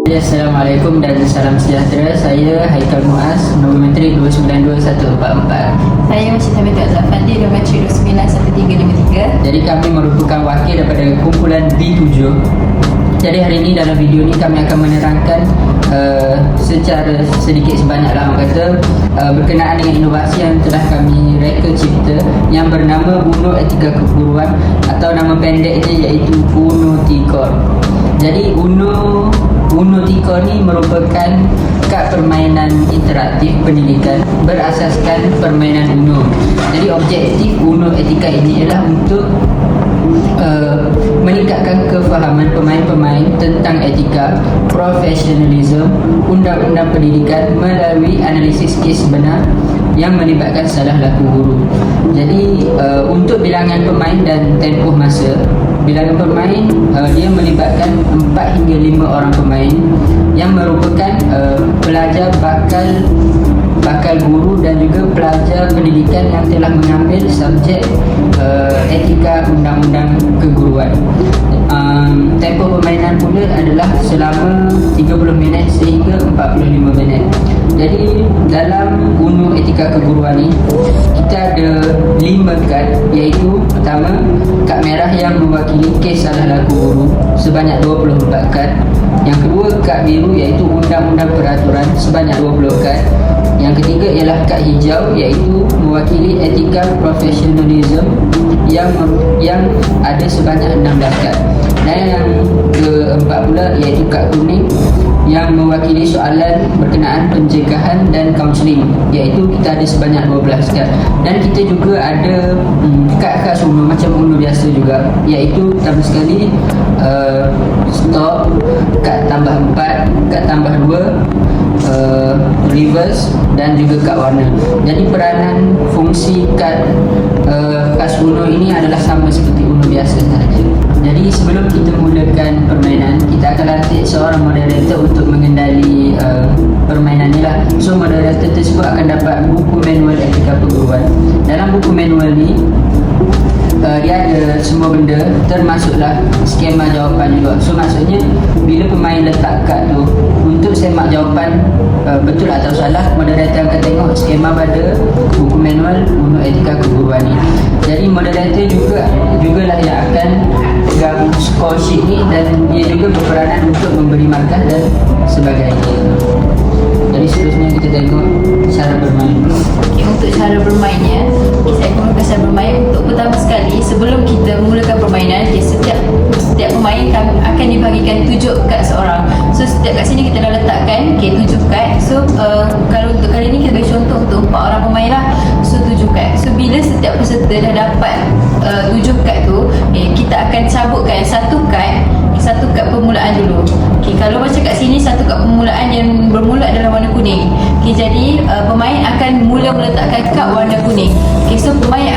Assalamualaikum dan salam sejahtera. Saya Haikal Muaz, Nombor Menteri 292-144. Saya Masyita Binti Azhar Fandi, Nombor Menteri 291353. Jadi kami merupakan wakil daripada kumpulan B7. Jadi hari ini dalam video ini kami akan menerangkan secara sedikit sebanyak orang kata berkenaan dengan inovasi yang telah kami reka cipta yang bernama UNO Etika Keguruan atau nama pendeknya iaitu UNO TIKOR. Jadi UNO TIKOR ni merupakan kad permainan interaktif pendidikan berasaskan permainan UNO. Jadi objektif UNO Etika ini ialah untuk meningkatkan kefahaman pemain-pemain tentang etika, profesionalism, undang-undang pendidikan melalui analisis kes sebenar yang melibatkan salah laku guru. Jadi untuk bilangan pemain dan tempoh masa, bilangan pemain dia melibatkan 4 hingga 5 orang pemain yang merupakan pelajar bakal guru dan juga pelajar pendidikan yang telah mengambil subjek etika undang-undang keguruan. Tempoh permainan pula adalah selama 30 minit sehingga 45 minit. Jadi dalam UNO Etika Keguruan ni kita ada 5 kad, iaitu pertama kad merah yang mewakili kes salah laku guru sebanyak 24 kad. Yang kedua kad biru iaitu undang-undang peraturan sebanyak 20 kad. Yang ketiga ialah kad hijau iaitu mewakili etika profesionalism yang ada sebanyak 16 kad. Dan yang keempat pula iaitu kad kuning yang mewakili soalan berkenaan pencegahan dan kaunseling, iaitu kita ada sebanyak 12 kad. Dan kita juga ada kad khas UNO macam UNO biasa juga, iaitu pertama sekali stop, kad tambah 4, kad tambah 2, reverse dan juga kad warna. Jadi peranan fungsi kad khas UNO ini adalah sama seperti UNO biasa sahaja. Jadi sebelum kita mulakan permainan, kita akan latih seorang moderator untuk mengendali permainan ni lah. So moderator tersebut akan dapat buku manual etika perguruan. Dalam buku manual ni dia ada semua benda, termasuklah skema jawapan juga. So maksudnya bila pemain letak kad tu, untuk semak jawapan betul atau salah, moderator akan tengok skema pada buku manual UNO Etika Keguruan ni. Jadi moderator jugalah yang akan pegang score sheet ni, dan dia juga berperanan untuk memberi markah dan sebagainya. Jadi seterusnya kita tengok cara bermain. Okay, untuk cara bermainnya, saya akan menggunakan cara bermain. Untuk pertama sekali, sebelum kita mulakan permainan, setiap pemain akan dibagikan 7 kad seorang. So setiap kat sini kita dah letakkan 7 kad. So kalau untuk kali ni kita bagi contoh untuk 4 orang pemain lah. So 7 kad. So bila setiap peserta dah dapat 7 kad tu, kita akan cabutkan satu kad permulaan dulu. Kalau macam kat sini satu kad permulaan yang bermula dalam warna kuning. Jadi pemain akan mula meletakkan kad warna kuning. So pemain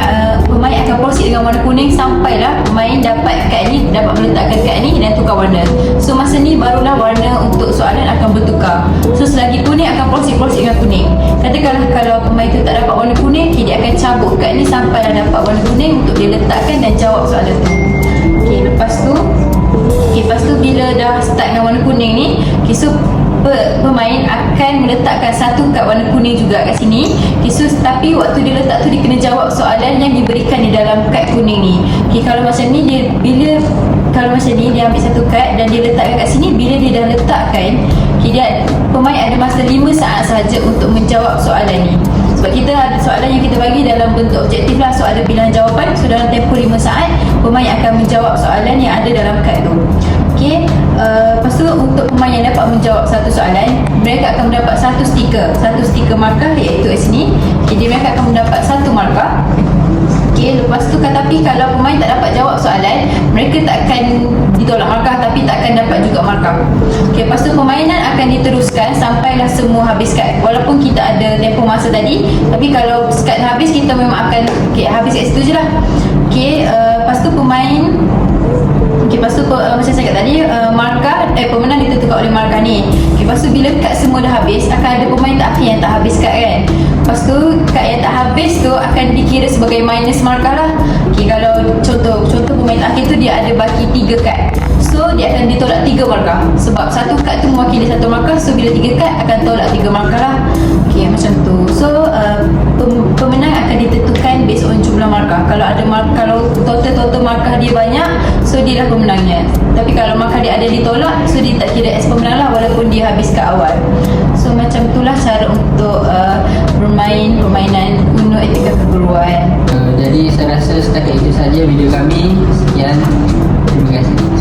akan proceed dengan warna kuning sampailah pemain dapat kad ni, dapat meletakkan kad ni dan tukar warna. So masa ni barulah warna untuk soalan akan bertukar. So selagi kuning akan proceed dengan kuning. Katakanlah kalau pemain tu tak dapat warna kuning, dia akan cabut kad ni sampailah dapat warna kuning untuk dia letakkan dan jawab soalan tu. Lepas tu bila dah start dengan warna kuning ni, so pemain akan meletakkan satu kad warna kuning juga kat sini. So tapi waktu dia letak tu, dia kena jawab soalan yang diberikan di dalam kad kuning ni. Kalau macam ni dia ambil satu kad dan dia letakkan kat sini, bila dia dah letakkan, pemain ada masa 5 saat sahaja untuk menjawab soalan ni. Sebab kita ada soalan yang kita bagi dalam bentuk objektif lah, so ada pilihan jawapan. So dalam tempoh 5 saat, pemain akan menjawab soalan yang ada dalam kad tu. Lepas tu untuk pemain yang dapat menjawab satu soalan, mereka akan mendapat satu stiker markah, iaitu kat sini. Jadi mereka akan mendapat satu markah. Lepas tu tapi kalau pemain tak dapat jawab soalan, mereka tak akan ditolak markah, tapi tak akan dapat juga markah. Lepas tu permainan akan diteruskan sampailah semua habis kad. Walaupun kita ada tempoh masa tadi, tapi kalau kad habis, kita memang akan habis kat situ je lah. Lepas tu pemain lepas tu macam saya cakap tadi, markah pemenang ditentukan oleh markah ni. Lepas tu bila kad semua dah habis, akan ada pemain terakhir yang tak habis kad kan. Lepas tu kad yang tak habis tu akan dikira sebagai minus markah lah. Kalau contoh pemain permainan akhir tu dia ada baki 3 kad. So dia akan ditolak 3 markah. Sebab satu kad tu mewakili 1 markah. So bila 3 kad akan tolak 3 markah lah. Okay, macam tu. So pemenang akan ditentukan based on jumlah markah. Kalau ada kalau total markah dia banyak, so dia dah pemenangnya. Tapi kalau markah dia ada ditolak, so dia tak kira as pemenang lah, walaupun dia habis kat awal. So macam itulah cara untuk bermain permainan Uno Etika Keguruan. Jadi saya rasa setakat itu saja video kami. Sekian. Terima kasih.